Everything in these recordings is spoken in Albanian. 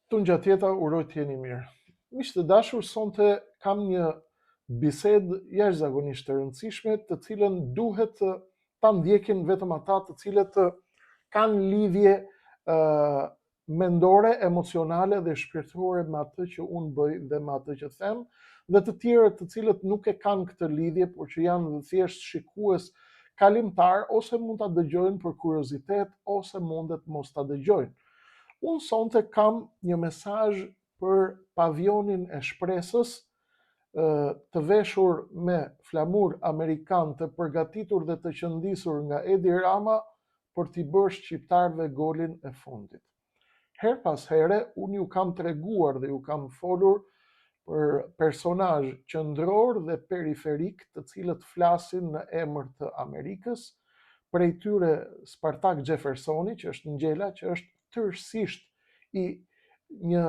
Të ngjatjeta, uroj të jeni mirë. Miq të dashur, sonte kam një bisedë jashtëzakonisht të rëndësishme, të cilën duhet ta ndjekin vetëm ata të cilët kanë lidhje mendore, emocionale dhe shpirtërore me atë që unë bëj dhe me atë që them, dhe të tjerët të cilët nuk e kanë këtë lidhje, por që janë thjesht shikues kalimtar, ose mund ta dëgjojnë për kuriozitet, ose mundet mos ta dëgjojnë. Unë sonte kam një mesazh për pavionin e shpresës, të veshur me flamur amerikan, të përgatitur dhe të qëndisur nga Edi Rama për t'i bërë shqiptarëve golin e fundit. Her pas here, unë ju kam treguar dhe ju kam folur për personazh qendror dhe periferik të cilët flasin në emër të Amerikës, prej tyre Spartak Jeffersoni, që është ngjela, që është tërësisht i një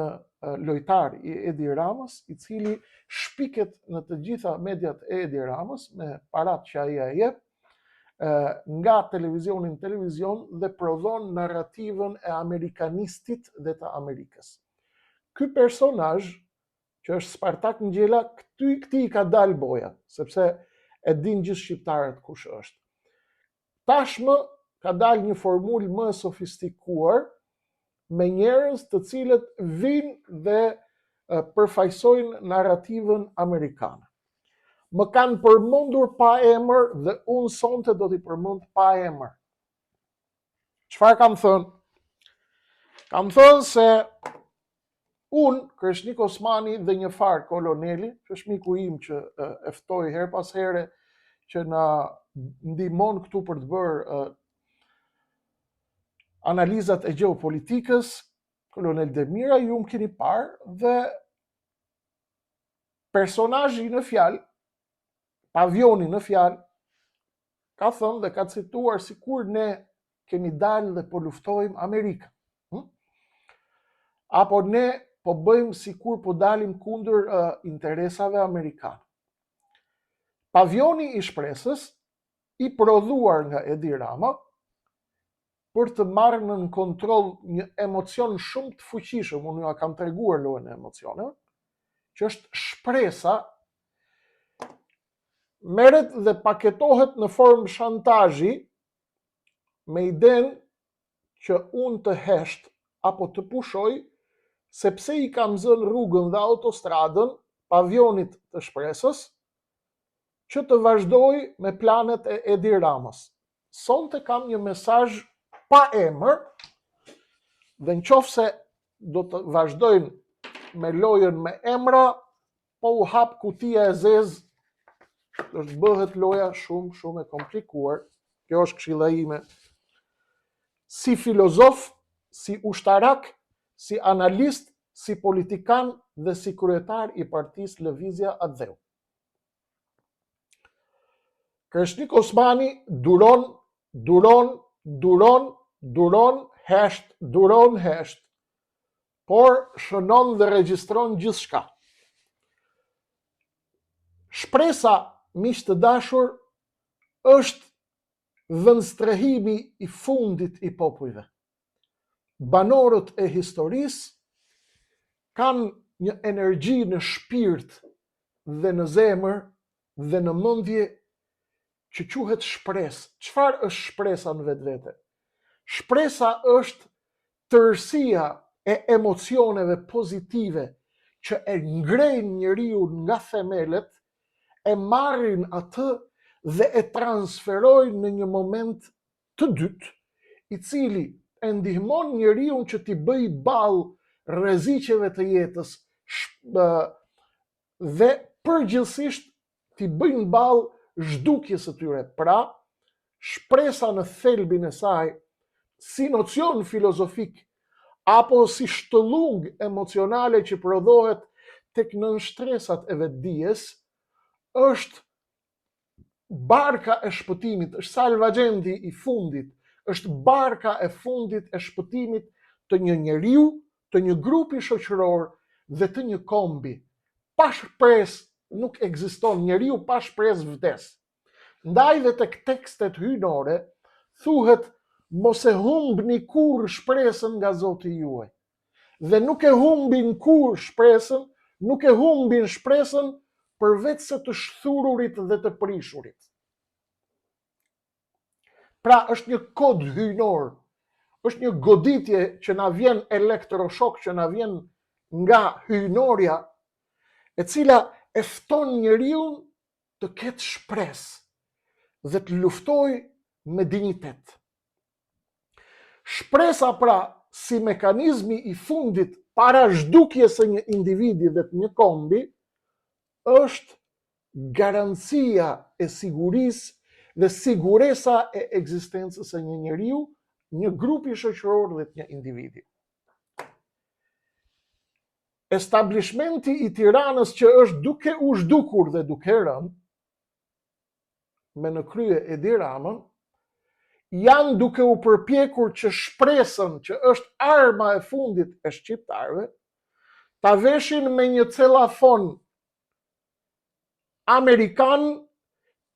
lojtar i Edi Ramës, i cili shpiket në të gjitha mediat e Edi Ramës me parat që ai jep, nga televizion dhe prodhon narrativën e amerikanistit dhe të Amerikës. Ky personazh, që është Spartak Ngjela, këtij i ka dalë boja, sepse e din gjithë shqiptarët kush është. Tashmë ka dalë një formulë më sofistikuar me njerëz të cilët vinë dhe përfaqësojnë narrativën amerikane. Më kanë përmendur pa emër dhe unë sonte do t'i përmend pa emër. Çfarë kam thënë? Kam thënë se unë, Kreshnik Osmani dhe një far koloneli, që është miku im që e ftoi her pas here që na ndihmon këtu për të bërë analizat e gjeopolitikës, kolonel Demira, ju më keni parë, dhe personazhi në fjalë, pavioni në fjalë, ka thënë dhe ka cituar sikur ne kemi dalë dhe po luftojmë Amerikën. Apo ne po bëjmë sikur po dalim kundër interesave amerikane. Pavioni i shpresës, i prodhuar nga Edi Rama, për të marrë në kontroll një emocion shumë të fuqishëm, unë ja kam treguar lojën e emocioneve, që është shpresa, merret dhe paketohet në formë shantazhi me idenë që unë të hesht apo të pushoj, sepse i kam zënë rrugën dhe autostradën pavionit të shpresës, që të vazhdoj me planet e Edi Ramës. Sonte kam një mesazh pa emër, dhe nëse do të vazhdojnë me lojën me emra, po u hap kutia e zezë, është bëhet loja shumë e komplikuar. Kjo është këshilla ime. Si filozof, si ushtarak, si analist, si politikan dhe si kryetar i Partisë Lëvizja a Dheu. Kreshnik Osmani duron hesht, por shënon dhe regjistron gjithçka. Shpresa, miq të dashur, është vëndstrehimi i fundit i popujve. Banorët e historisë kanë një energji në shpirt dhe në zemër dhe në mendje që quhet shpresë. Çfarë është shpresa në vetvete? Shpresa është tërësia e emocioneve pozitive që e ngrejnë njeriu nga themelet, e marrin atë dhe e transferojnë në një moment të dytë, i cili e ndihmon njeriu që t'i bëj ballë rreziqeve të jetës dhe përgjithsisht t'i bëjnë ballë zhdukjes së tyre. Pra, shpresa në thelbin e saj, si nocion filozofik, apo si shtëllung emocionale që prodhohet tek nënshtresat e vetdijes, është barka e shpëtimit, është salvagjendi i fundit, është barka e fundit e shpëtimit të një njeriu, të një grupi shoqëror dhe të një kombi. Pa shpresë nuk ekziston, njeriu pa shpresë vdes. Ndaj dhe tek tekstet hyjnore thuhet mos e humbni kurrë shpresën nga Zoti juaj. dhe nuk e humbin kur shpresën, nuk e humbin shpresën përveç se të shthururit dhe të prishurit. Pra është një kod hyjnor, është një goditje që na vjen elektroshok, që na vjen nga hyjnorja, e cila e fton njeriu të ketë shpresë dhe të luftojë me dinjitet. Shpresa pra si mekanizmi i fundit para zhdukjes së një individi dhe të një kombi është garancia e sigurisë dhe siguresa e ekzistencës së një njeriu, një grupi shoqëror dhe të një individi. Establishmenti i Tiranës që është duke u zhdukur dhe duke rënë, me në krye Edi Ramën, janë duke u përpjekur që shpresën që është arma e fundit e shqiptarëve, ta veshin me një celafon amerikan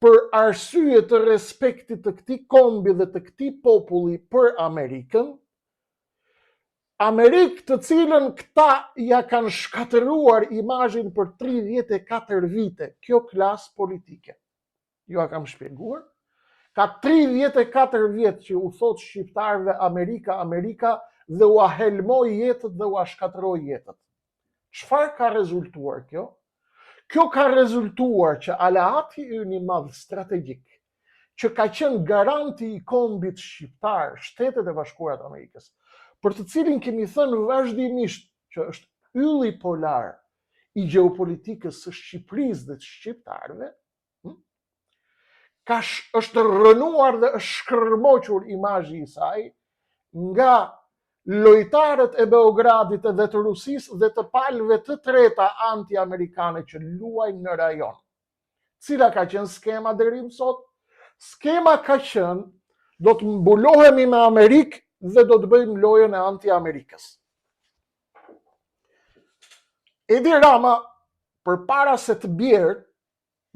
për arsye të respektit të këtij kombi dhe të këtij populli për Amerikën, Amerikë të cilën këta ja kanë shkatëruar imazhin për 34 vite, kjo klasë politike. Ju a kam shpjeguar? Ka 34 vjetë që u thot shqiptarëve Amerika, Amerika dhe u a helmoi jetët dhe u a shkatëroi jetët. Çfarë ka rezultuar kjo? Kjo ka rezultuar që aleati ynë i madh strategjik, që ka qenë garanti i kombit shqiptar, Shtetet e Bashkuara të Amerikës, për të cilin kemi thënë vazhdimisht që është ylli polar i gjeopolitikës së Shqipërisë dhe të shqiptarëve, është rënuar dhe është shkërmoqur imazhi i saj nga lojtarët e Beogradit dhe të Rusisë dhe të palëve të treta anti-amerikane që luajnë në rajon. Cila ka qenë skema deri më sot? Skema ka qenë do të mbulohemi me Amerikë dhe do të bëjmë lojën e anti-Amerikës. Edi Rama, përpara se të bjerë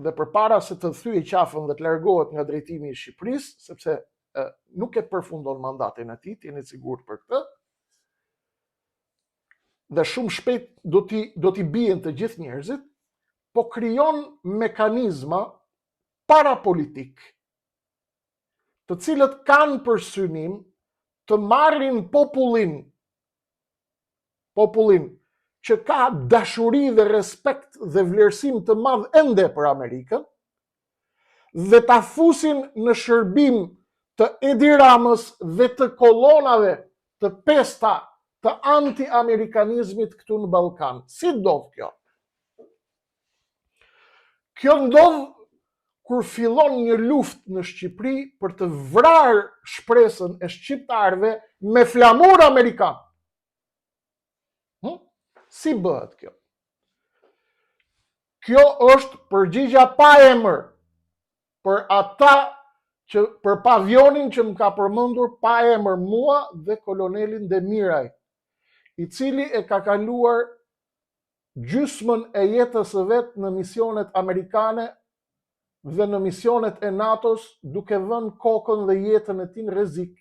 dhe përpara se të thyej qafën dhe të largohet nga drejtimi i Shqipërisë, sepse nuk e përfundon mandatin e tij, jeni sigurt për këtë, dhe shumë shpejt do t'i bien të gjithë njerëzit, po krijon mekanizma parapolitik, të cilët kanë për synim të marrin popullin që ka dashuri dhe respekt dhe vlerësim të madh ende për Amerikën, dhe ta fusin në shërbim të Edi Ramës dhe të kolonave të pesta të anti-amerikanizmit këtu në Ballkan. Si ndodh kjo? Kjo ndodh kur fillon një luftë në Shqipëri për të vrarë shpresën e shqiptarëve me flamur amerikan. Si bëhet kjo? Kjo është përgjigja pa emër për ata për pavionin që më ka përmendur pa emër mua dhe kolonelin Demiraj, i cili e ka kaluar gjysmën e jetës së vet në misionet amerikane dhe në misionet e NATO-s, duke vënë kokën dhe jetën e tij në rrezik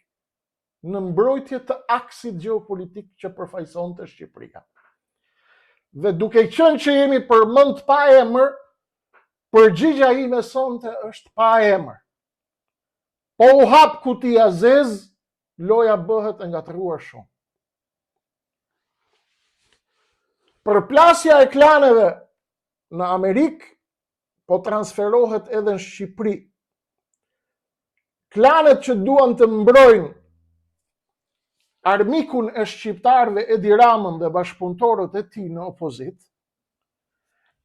në mbrojtje të aksit gjeopolitik që përfaqësonte Shqipëria. Dhe duke qenë që jemi përmend pa emër, përgjigja ime sonte është pa emër. Po u hap kutia zez, loja bëhet e ngatëruar shumë. Përplasja e klaneve në Amerikë po transferohet edhe në Shqipëri. Klanet që duan të mbrojnë armikun e shqiptarëve Edi Ramën dhe bashkëpunëtorët e tij në opozit,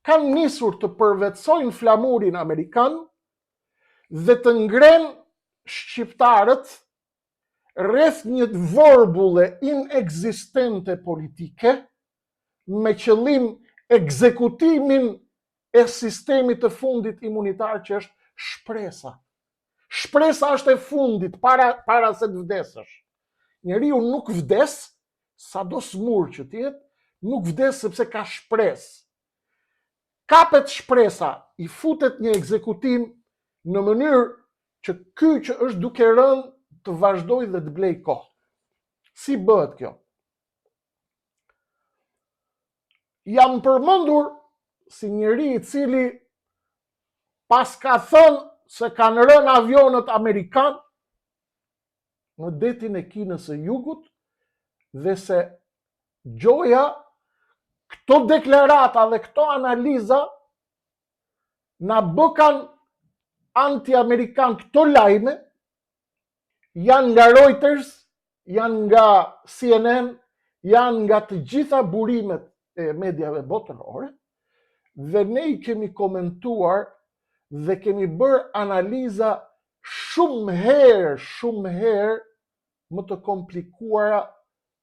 kanë nisur të përvetsojnë flamurin amerikan dhe të ngrenë shqiptarët rreth një vorbulle inekzistente politike me qëllim ekzekutimin e sistemit të fundit imunitar që është shpresa. Shpresa është e fundit para se të vdesësh. Njeriu nuk vdes, sado smur që t'jetë, nuk vdes sepse ka shpresë. Kapet shpresa, i futet një ekzekutim në mënyrë që ky që është duke rënë të vazhdojë dhe të blej kohë. Si bëhet kjo? jam përmendur si njeri I cili pas ka thënë se kanë rënë avionët Amerikan në detin e Kinës së Jugut dhe se gjoja këto deklarata dhe këto analiza na bëkan anti-amerikan këto lajme, janë nga Reuters, janë nga CNN, janë nga të gjitha burimet e mediave botërore, dhe ne I kemi komentuar dhe kemi bërë analiza shumë herë më të komplikuara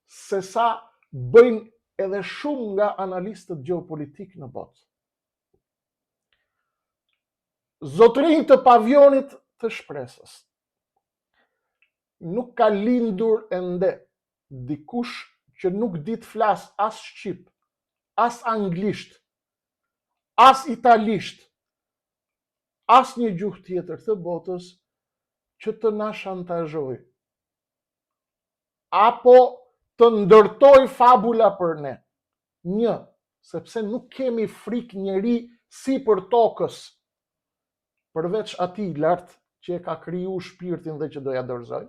se sa bëjnë edhe shumë nga analistët gjeopolitik në botë. Zotërinjë të pavionit të shpresës. Nuk ka lindur ende dikush që nuk di të flas as shqip, as anglisht, as italisht, as një gjuhë tjetër të botës që të na shantazhoj apo të ndërtoj fabula për ne. Një, sepse nuk kemi frikë njeri sipër tokës, përveç atij lart që e ka kriju shpirtin dhe që do ja dorëzoj.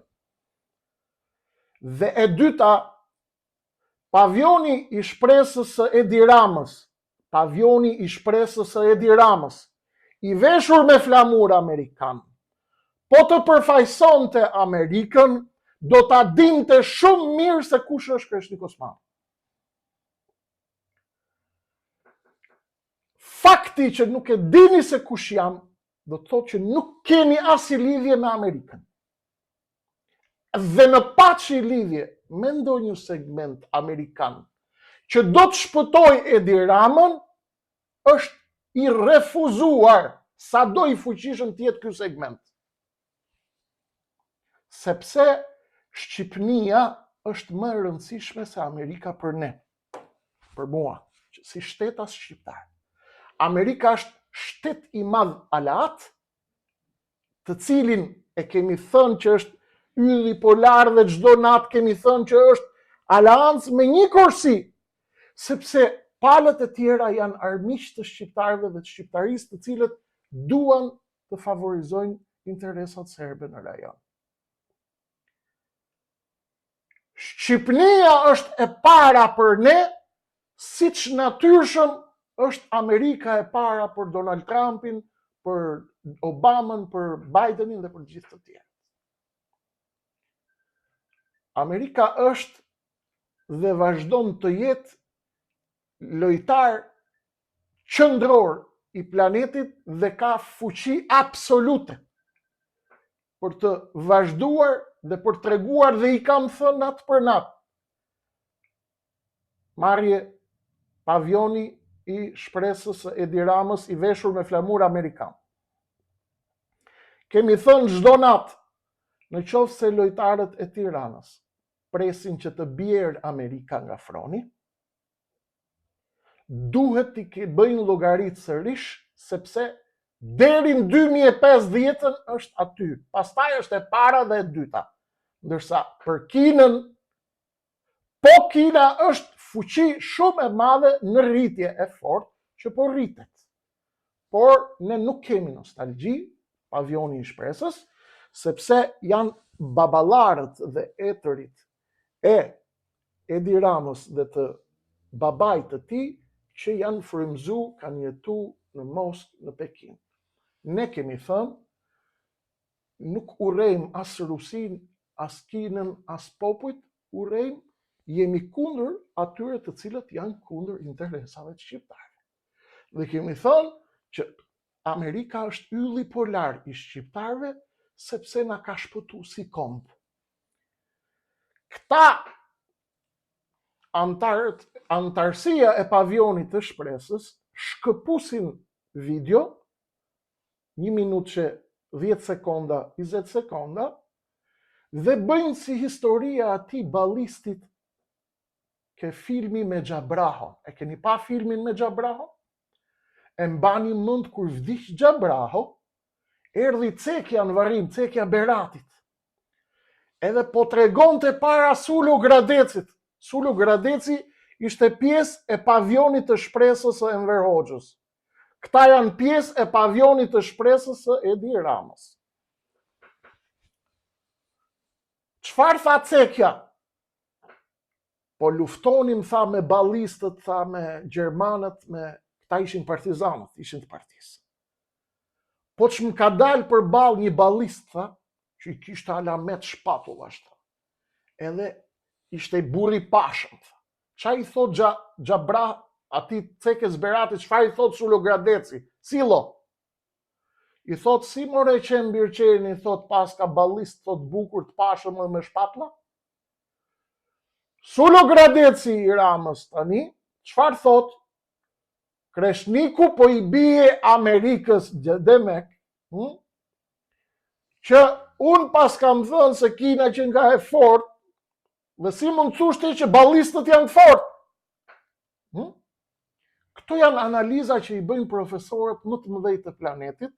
Dhe e dyta, pavioni I shpresës së Edi Ramës, I veshur me flamur amerikan, po të përfaqësonte Amerikën, do ta dinte shumë mirë se kush është Kreshnik Osmani. Fakti që nuk e dini se kush jam, do të thotë që nuk keni asnjë lidhje me Amerikën. Dhe në paçi lidhje me ndonjë segment amerikan që do të shpëtoj Edi Ramën, është I refuzuar sa do I fuqishëm të jetë ky segment. Sepse Shqipnia është më e rëndësishme se Amerika për ne, për mua, si shtetas shqiptar. Amerika është shtet I madh aleat, të cilin e kemi thënë që është ylli polar dhe çdo natë kemi thënë që është aleancë me një kursi, sepse palët e tjera janë armiq të shqiptarëve dhe të shqiptarisë, të cilët duan të favorizojnë interesat serbe në rajon. Shqipnia është e para për ne, siç natyrshëm është Amerika e para për Donald Trumpin, për Obamën, për Bidenin dhe për gjithë të tjerë. Amerika është dhe vazhdon të jetë lojtar qendror I planetit dhe ka fuqi absolute për të vazhduar dhe për të treguar, dhe I kam thënë natë për natë. Marrje pavioni I shpresës së Edi Ramës I veshur me flamur amerikan. Kemi thënë çdo natë, në qoftë se lojtarët e Tiranës presin që të bjerë Amerika nga froni, duhet t'i bëjnë llogaritë sërish, sepse deri në 2050 është aty. Pastaj është e para dhe e dyta. Ndërsa për Kinën, po Kina është fuqi shumë e madhe në rritje e fortë që po rritet. Por ne nuk kemi nostalgji, pavioni I shpresës, sepse janë baballarët dhe etërit e Edi Ramës dhe të babait të tij që janë frymëzu, kanë jetu në Moskë, në Pekin. Ne kemi thënë, nuk urrejmë as Rusinë, as Kinën, as popujt, urrejmë, jemi kundër atyre të cilët janë kundër interesave të shqiptarëve. Dhe kemi thënë që Amerika është ylli polar I shqiptarëve, sepse na ka shpëtu si komb. Këta antarësia e pavionit të shpresës shkëpusin video, 1 minutë që 10 sekonda, 20 sekonda, dhe bëjnë si historia ati ballistit ke filmi me Gjabraho. E keni pa filmin me Gjabraho? E mbani mend kur vdiq Gjabraho, erdhi cekja në varrim, cekja Beratit. Edhe po tregonte para Sulu Gradecit. Sulu Gradeci ishte pjesë e pavionit të shpresës së Enver Hoxhës. Këta janë pjesë e pavionit të shpresës së Edi Ramës. Çfarë tha Cekja? Po luftonim, tha, me ballistët, tha, me gjermanët, këta ishin partizanët, ishin të partisë. Po që më ka dalë për balë një ballist, tha, që i kishte alamet shpatullash, tha. Edhe ishte burri pashëm, tha. Qa i thot Gjabra, ati Cekës Beratit, çfarë i thot Sullo Gradeci? Silo. I thot, si more qenë Birqeni, thot, pas ka ballist, thot, bukur të pashëm dhe me shpatla? Sullo Gradeci i Ramës tani, çfarë thot? Kreshniku po i bie Amerikës Demek, që unë pas kam thënë se Kina që nga e fort, dhe si mund të thushti që ballistët janë fort. Këto janë analiza që i bëjnë profesorët më të mëdhej të planetit,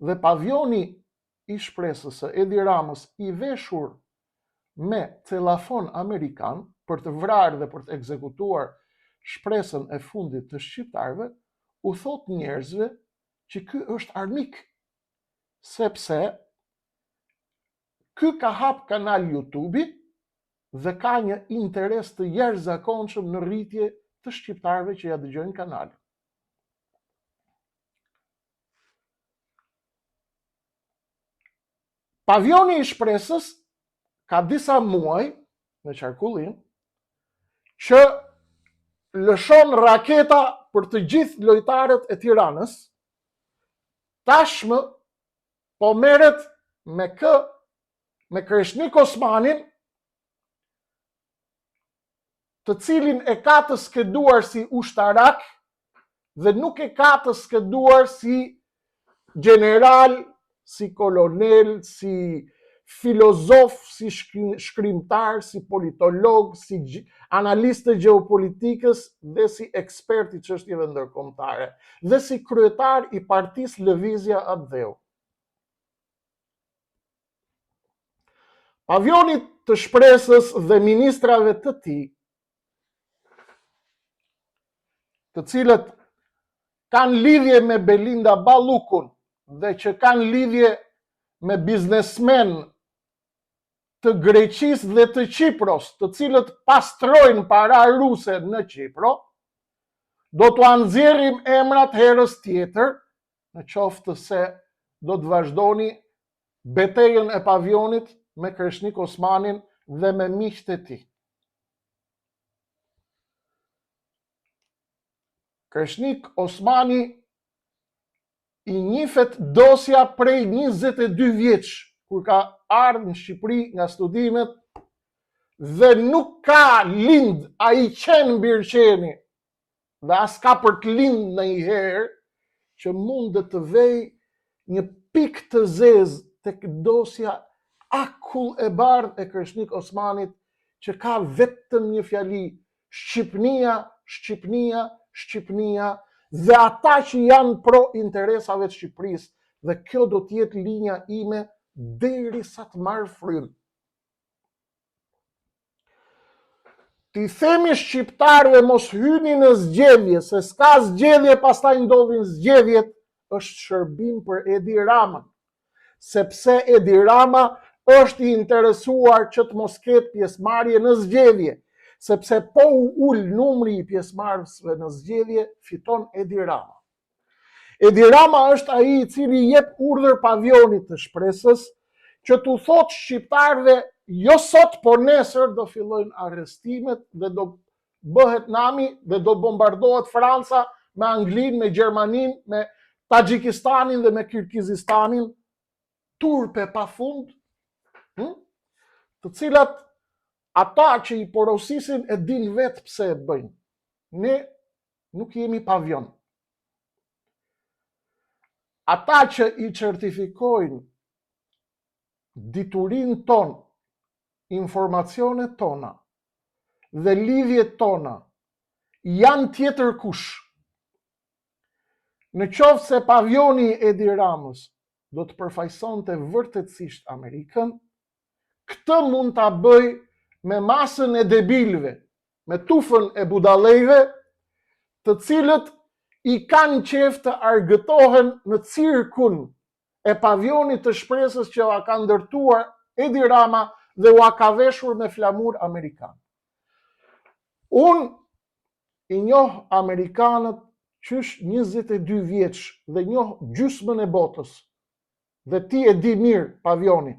dhe pavioni i shpresës së Edi Ramës i veshur me celafon amerikan për të vrarë dhe për të ekzekutuar shpresën e fundit të shqiptarëve, u thot njerëzve që ky është armik, sepse ky ka hap kanal YouTube dhe ka një interes të jashtëzakonshëm në rritje të shqiptarëve që ja dëgjojnë kanalin. Pavioni i shpresës ka disa muaj në qarkullin që lëshon raketa për të gjithë lojtarët e Tiranës, tashmë po merret me Kreshnik Osmanin, të cilin e ka të skeduar si ushtarak dhe nuk e ka të skeduar si general, si kolonel, si filozof, si shkrimtar, si politolog, si analist të gjeopolitikës dhe si ekspert i çështjeve ndërkombëtare dhe si kryetar i partisë Lëvizja Atdheu. Pavionit të shpresës dhe ministrave të tij, të cilët kanë lidhje me Belinda Ballukun dhe që kanë lidhje me biznesmen të Greqisë dhe të Qipros, të cilët pastrojnë para ruse në Qipro, do t'u anxjerrim emrat herës tjetër, në qoftë se do të vazhdoni betejën e pavionit me Kreshnik Osmanin dhe me miqtë e tij. Kreshnik Osmani i njifet dosja prej 22 vjeç, kur ka ardhur në Shqipëri nga studimet dhe nuk ka lind, a i qenë Birqeni dhe as ka për të lind ndonjëherë që mund të vej një pikë të zezë tek dosja akull e bardhë e Kreshnik Osmanit, që ka vetëm një fjali: Shqipnia, Shqipnia, Shqipnia, dhe ata që janë pro interesave të Shqipërisë, dhe kjo do të jetë linja ime derisa të marr frymë. Ti themi shqiptarëve mos hyni në zgjedhje, se s'ka zgjedhje, pastaj ndodhin zgjedhjet, është shërbim për Edi Ramën, sepse Edi Rama është i interesuar që të mos ketë pjesëmarrje në zgjedhje, sepse po u ul numri i pjesëmarrësve në zgjedhje, fiton Edi Rama. Edi Rama është ai i cili jep urdhër pavionit të shpresës që t'u thotë shqiptarëve: jo sot, po nesër do fillojnë arrestimet dhe do bëhet nami dhe do bombardohet Franca me Anglinë, me Gjermaninë, me Taxhikistanin dhe me Kirgizistanin, turpe pafund, të cilat ata që i porosisin e din vetë pse e bëjnë. Ne nuk jemi pavion. Ata që i certifikojnë diturinë tonë, informacionet tona dhe lidhjet tona janë tjetër kush. Në qoftë se pavioni i Edi Ramës do të përfaqësonte vërtetësisht Amerikën, këtë mund ta bëj me masën e debilëve, me tufën e budallëve, të cilët i kanë qef të argëtohen në cirkun e pavionit të shpresës që ua ka ndërtuar Edi Rama dhe ua ka veshur me flamur amerikan. Unë i njoh amerikanët qysh 22 vjeç dhe njoh gjysmën e botës. Dhe ti e di mirë pavionin.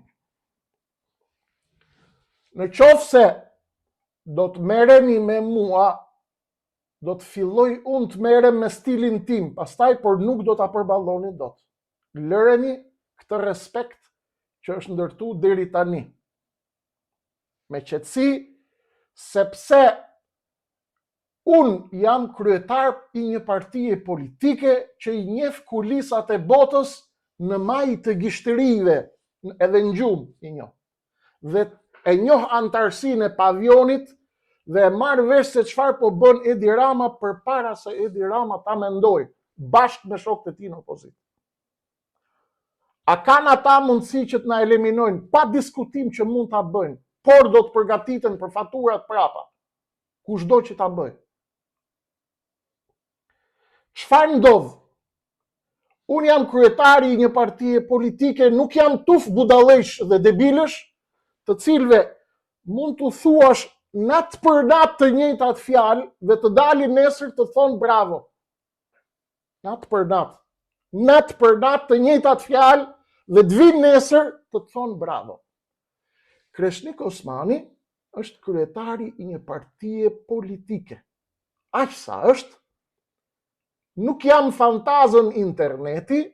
Në qoftë se do të merreni me mua, do të filloj unë të merrem me stilin tim, pastaj por nuk do ta përballoni dot. Lëreni këtë respekt që është ndërtu deri tani. Me qetësi, sepse unë jam kryetar i një partie politike që i njeh kulisat e botës në maj të gishtërive, edhe në gjumë i njoh. Dhe e njoh antarësinë e pavionit dhe e marr vesh se çfarë po bën Edi Rama përpara se Edi Rama ta mendoj, bashkë me shokët e tij në opozitë. A kanë ata mundësi që të na eliminojnë? Pa diskutim që mund ta bëjnë, por do të përgatiten për faturat prapa. Kushdo që ta bëjë. Çfarë ndodh? Unë jam kryetari i një partie politike, nuk jam tuf budallësh dhe debilësh, të cilëve mund të thuash natë për natë të njëjtat fjalë dhe të dalin nesër të thonë bravo. Natë për natë. Natë për natë të njëjtat fjalë dhe të vinë nesër të thonë bravo. Kreshnik Osmani është kryetari i një partie politike. Aq sa është, nuk jam fantazën interneti,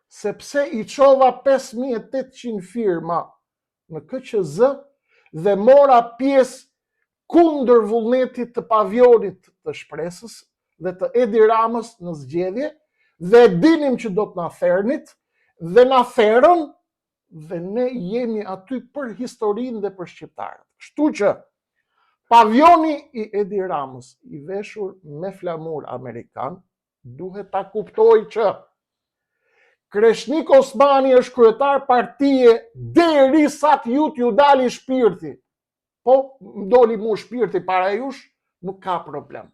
sepse i çova 5800 firma në KQZ dhe mora pjesë kundër vullnetit të pavionit të shpresës dhe të Edi Ramës në zgjedhje, dhe dinim që do të na thernit, dhe na therën, dhe ne jemi aty për historinë dhe për shqiptarët. Kështu që pavioni i Edi Ramës i veshur me flamur amerikan duhet ta kuptoj që Kreshnik Osmani është kryetar partie derisa ju dali shpirti. Po doli mu shpirti para jush, nuk ka problem.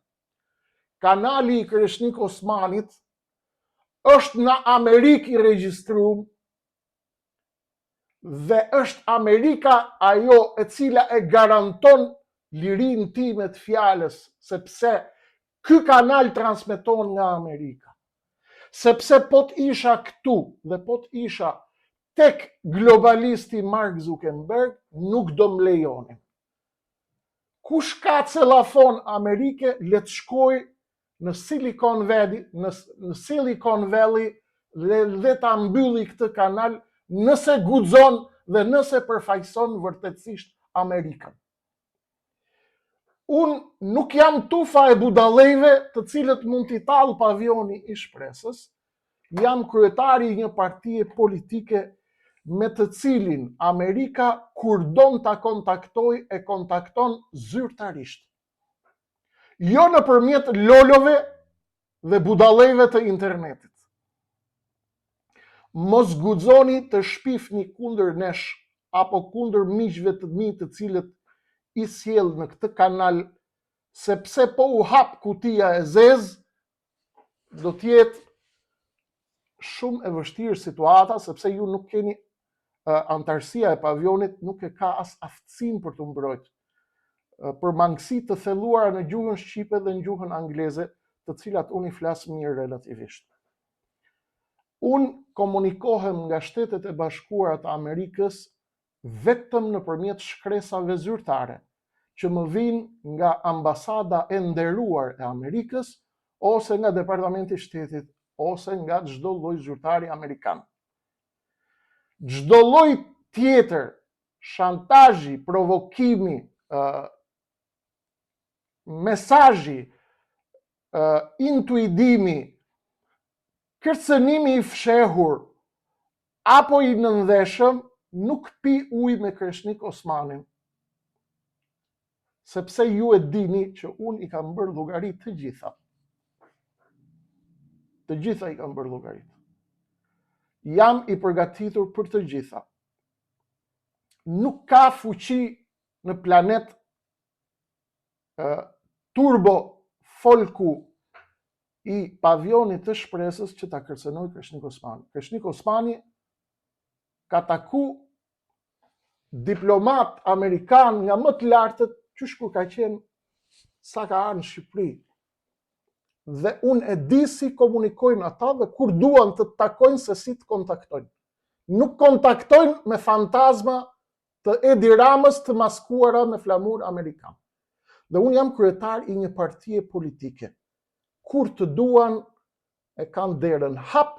Kanali i Kreshnik Osmanit është në Amerikë i regjistruar dhe është Amerika ajo e cila e garanton lirinë time të fjalës, sepse ky kanal transmeton nga Amerika. Sepse po të isha këtu dhe po të isha tek globalisti Mark Zuckerberg, nuk do më lejonin. Kush ka celafon Amerike, le të shkoj në Silicon Valley, në Silicon Valley dhe ta mbylli këtë kanal nëse guxon dhe nëse përfaqëson vërtetësisht Amerikën. Unë nuk jam tufa e budallëve të cilët mund t'i tallë pavioni i shpresës, jam kryetari i një partie politike me të cilin Amerika kur don ta kontaktoj e kontakton zyrtarisht. Jo nëpërmjet lolove dhe budallëve të internetit. Mos guxoni të shpifni kundër nesh apo kundër miqve të mi të cilët i sjell në këtë kanal, sepse po u hap kutia e zezë, do t'jetë shumë e vështirë situata, sepse ju nuk keni antarësia e pavionit, nuk e ka as aftësinë për të mbrojtur. Për mangësi të thelluara në gjuhën shqipe dhe në gjuhën angleze, të cilat unë i flas mirë relativisht. Unë komunikohem nga Shtetet e Bashkuara të Amerikës vetëm nëpërmjet shkresave zyrtare, që më vijnë nga ambasada e nderuar e Amerikës, ose nga Departamenti i Shtetit, ose nga çdo lloj zyrtari amerikan. Çdo lloj tjetër, shantazhi, provokimi, mesazhi, intuidimi, kërcënimi i fshehur apo i nëndheshëm nuk pi ujë me Kreshnik Osmanin. Sepse ju e dini që unë i kam bërë llogari të gjitha. Të gjitha i kam bërë llogarit. Jam i përgatitur për të gjitha. Nuk ka fuqi në planet turbo folku i pavionit të shpresës që ta kërcënoi Kreshnik Osmani. Kreshnik Osmani ka taku diplomat amerikan nga më të lartët qysh kur ka qenë sa ka ardhur në Shqipëri. Dhe unë e di si komunikojnë ata dhe kur duan të takojnë se si të kontaktojnë. Nuk kontaktojnë me fantazma të Edi Ramës të maskuara me flamur amerikan. Dhe unë jam kryetar i një partie politike. Kur të duan e kanë derën hap,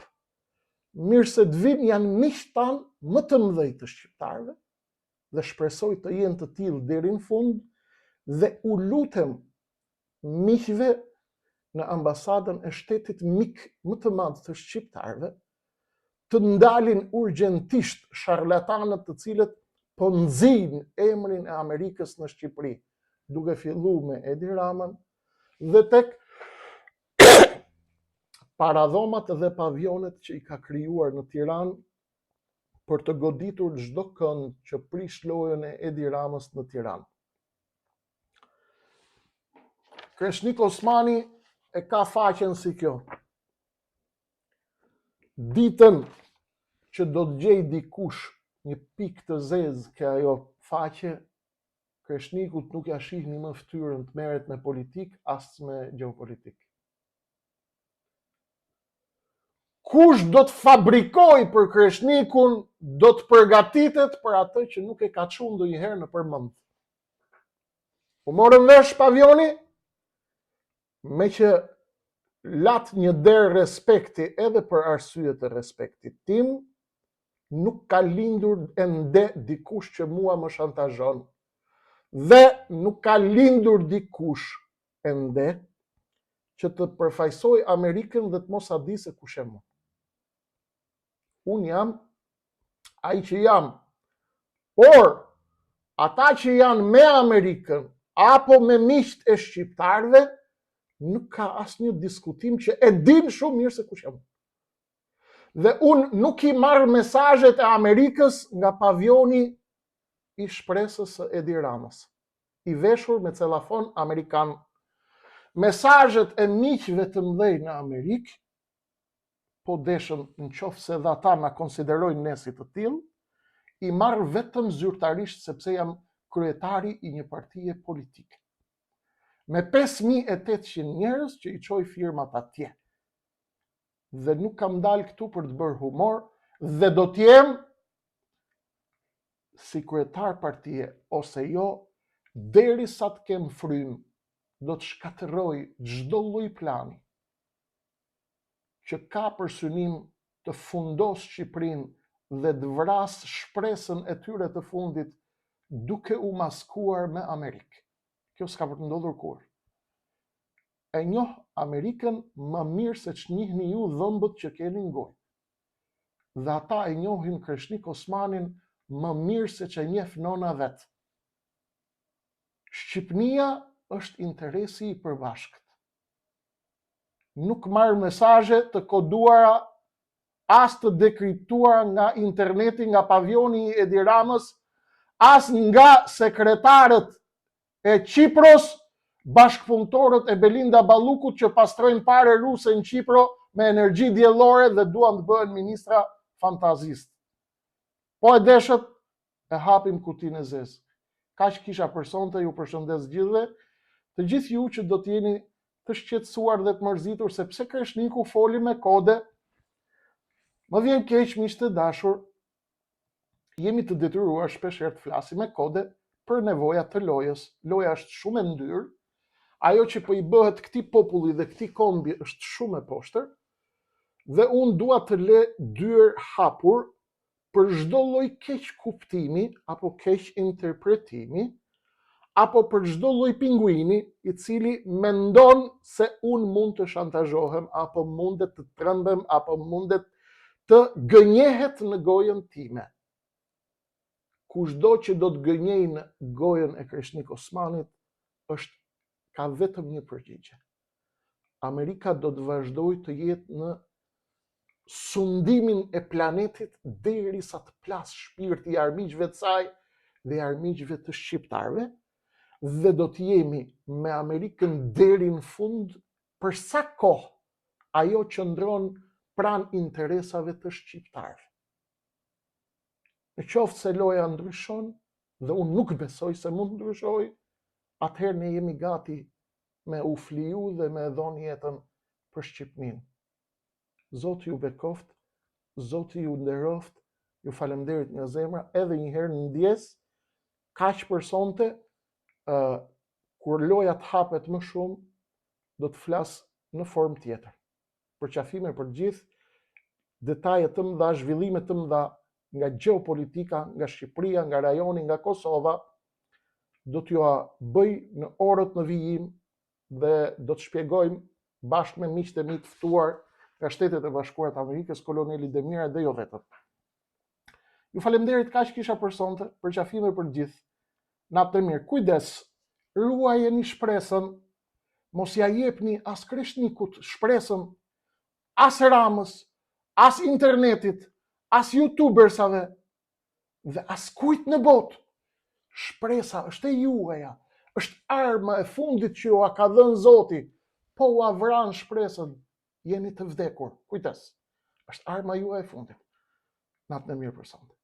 mirë se të vinë janë miq tanë më të mëdhej të shqiptarëve dhe shpresoj të jenë të tillë deri në fund dhe u lutem miqve në ambasadën e shtetit mik më të madh të shqiptarëve të ndalin urgjentisht sharlatanët të cilët po nxijnë emrin e Amerikës në Shqipëri, duke filluar me Edi Ramën dhe tek paradhomat dhe pavionet që i ka krijuar në Tiranë për të goditur çdo kënd që prish lojën e Edi Ramës në Tiranë. Kreshnik Osmani e ka faqen si kjo. Ditën që do të gjej dikush një pikë të zezë ke ajo faqe, Kreshnikut nuk ja shihni më fytyrën të merret me politik as me gjeopolitik. Kush do të fabrikoj për Kreshnikun, do të përgatitet për atë që nuk e ka çuar ndonjëherë në përmend. U morën vesh pavioni, me që lat një derë respekti edhe për arsye të respektit tim, nuk ka lindur ende dikush që mua më shantazhon. Dhe nuk ka lindur dikush ende që të përfaqësoj Amerikën dhe të mos a di se kush jam. Unë jam ai që jam. Por ata që janë me Amerikën apo me miqt e shqiptarëve nuk ka asnjë diskutim që e din shumë mirë se kush jam. Dhe unë nuk i marr mesazhet e Amerikës nga pavioni i shpresës së Edi Ramës, i veshur me celafon amerikan. Mesazhet e miqve të mëdhej në Amerikë, po deshën nëse dhe ata na konsiderojnë ne si të tillë, i marr vetëm zyrtarisht sepse jam kryetari i një partie politike. Me 5.800 njerëz që i çoj firmat atje. Dhe nuk kam dalë këtu për të bërë humor dhe do të jem si kryetar partie ose jo derisa të kem frymë, do të shkatërroj çdo lloj plani që ka për synim të fundos Shqipërinë dhe të vras shpresën e tyre të fundit duke u maskuar me Amerikë. Kjo s'ka për të ndodhur kurrë. E njoh Amerikën më mirë se ç'njihni ju dhëmbët që keni në gojë. Dhe ata e njohin Kreshnik Osmanin më mirë se që njeh nona vet. Shqipnia është interesi i përbashkët. Nuk marr mesazhe të koduara as të dekriptuara nga interneti, nga pavioni i Edi Ramës, as nga sekretarët e Qipros, bashkëpunëtorët e Belinda Ballukut që pastrojnë pare ruse në Qipro me energji diellore dhe duan të bëhen ministra fantazist. Po e deshët, e hapim kutinë e zezë. Kaq kisha për sonte, ju përshëndes gjithëve, të gjithë ju që do të jeni të shqetësuar dhe të mërzitur sepse Kreshniku foli me kode. Më vjen keq, miq të dashur, jemi të detyruar shpeshherë të flasim me kode për nevojat të lojës. Loja është shumë e ndyrë, ajo që po i bëhet këtij populli dhe këtij kombi është shumë e poshtër, dhe unë dua të le dyer hapur për çdo lloj keq kuptimi apo keq interpretimi, apo për çdo lloj pinguini i cili mendon se unë mund të shantazhohem, apo mundet të trembem, apo mundet të gënjehet në gojën time. Kushdo që do të gënjej në gojën e Kreshnik Osmanit ka vetëm një përgjigje. Amerika do të vazhdojë të jetë në sundimin e planetit derisa të plas shpirti i armiqve të saj dhe i armiqve të shqiptarëve, dhe do të jemi me Amerikën deri në fund për sa kohë ajo qëndron pranë interesave të shqiptarëve. Në qoftë se loja ndryshon, dhe unë nuk besoj se mund ndryshoj, atëherë ne jemi gati me u fliju dhe me dhon jetën për Shqipërinë. Zoti ju bekoft, Zoti ju nderoft, ju falemnderit nga zemra, edhe një herë në ndjes, kaq për sonte, kur loja të hapet më shumë, do të flas në formë tjetër. Përqafime për gjithë detajet të mëdha, zhvillime të mëdha nga gjeopolitika, nga Shqipëria, nga rajoni, nga Kosova, do t'ju bëj në orët në vijim dhe do të shpjegojmë bashkë me miqtë e mi të ftuar nga Shtetet e Bashkuara të Amerikës, koloneli Demira dhe jo vetëm. Ju falemnderit, kaq kisha për sonte, përqafime për gjithë. Natë të mirë. Kujdes, ruajeni shpresën, mos ja jepni as Krishnikut shpresën, as Ramës, as internetit, as youtubersave dhe as kujt në botë. Shpresa është e juaja, është arma e fundit që ju a ka dhënë Zoti, po u avran shpresën, jeni të vdekur. Kujdes, është arma juaj e fundit. Natë në mirë për sonte.